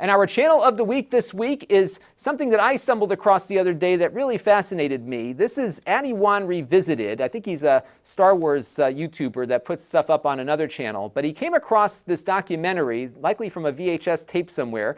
And our channel of the week this week is something that I stumbled across the other day that really fascinated me. This is Annie Wan Revisited. I think he's a Star Wars YouTuber that puts stuff up on another channel. But he came across this documentary, likely from a VHS tape somewhere,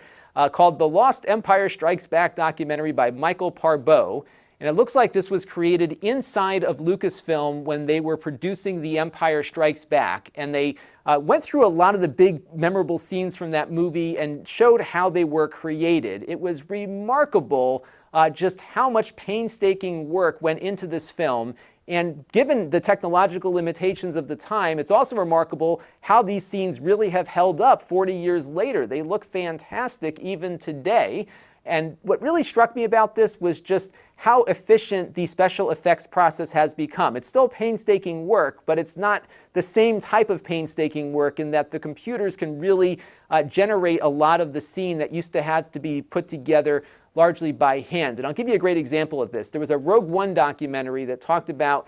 called The Lost Empire Strikes Back documentary by Michael Parbo. And it looks like this was created inside of Lucasfilm when they were producing The Empire Strikes Back. And they went through a lot of the big memorable scenes from that movie and showed how they were created. It was remarkable just how much painstaking work went into this film. And given the technological limitations of the time, it's also remarkable how these scenes really have held up 40 years later. They look fantastic even today. And what really struck me about this was just how efficient the special effects process has become. It's still painstaking work, but it's not the same type of painstaking work in that the computers can really generate a lot of the scene that used to have to be put together largely by hand. And I'll give you a great example of this. There was a Rogue One documentary that talked about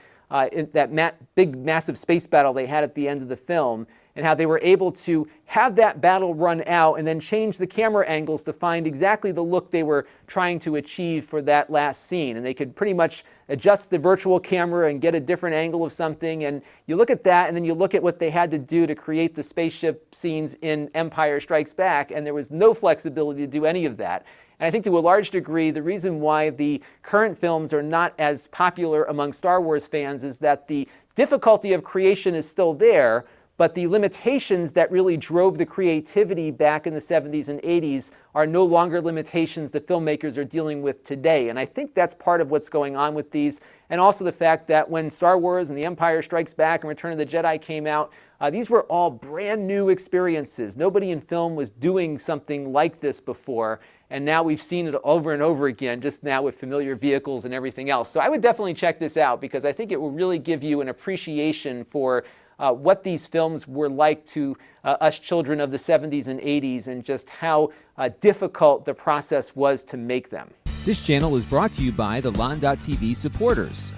big, massive space battle they had at the end of the film, and how they were able to have that battle run out and then change the camera angles to find exactly the look they were trying to achieve for that last scene. And they could pretty much adjust the virtual camera and get a different angle of something. And you look at that, and then you look at what they had to do to create the spaceship scenes in Empire Strikes Back, and there was no flexibility to do any of that. And I think to a large degree, the reason why the current films are not as popular among Star Wars fans is that the difficulty of creation is still there, but the limitations that really drove the creativity back in the 70s and 80s are no longer limitations the filmmakers are dealing with today. And I think that's part of what's going on with these. And also the fact that when Star Wars and The Empire Strikes Back and Return of the Jedi came out, these were all brand new experiences. Nobody in film was doing something like this before. And now we've seen it over and over again, just now with familiar vehicles and everything else. So I would definitely check this out because I think it will really give you an appreciation for what these films were like to us children of the 70s and 80s, and just how difficult the process was to make them. This channel is brought to you by the Lon.TV supporters,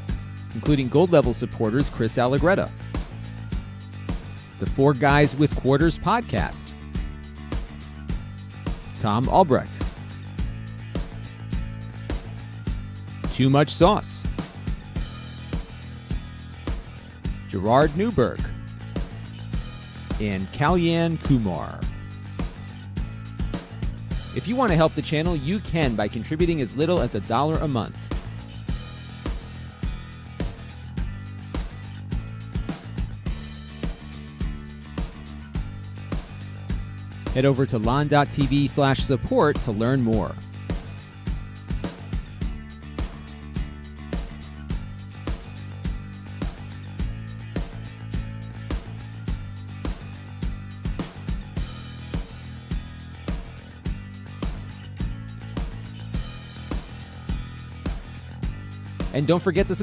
including gold level supporters Chris Allegretta, the Four Guys with Quarters podcast, Tom Albrecht, Too Much Sauce, Gerard Newberg, and Kalyan Kumar. If you want to help the channel, you can by contributing as little as $1 a month. Head over to lon.tv/support to learn more. And don't forget to subscribe.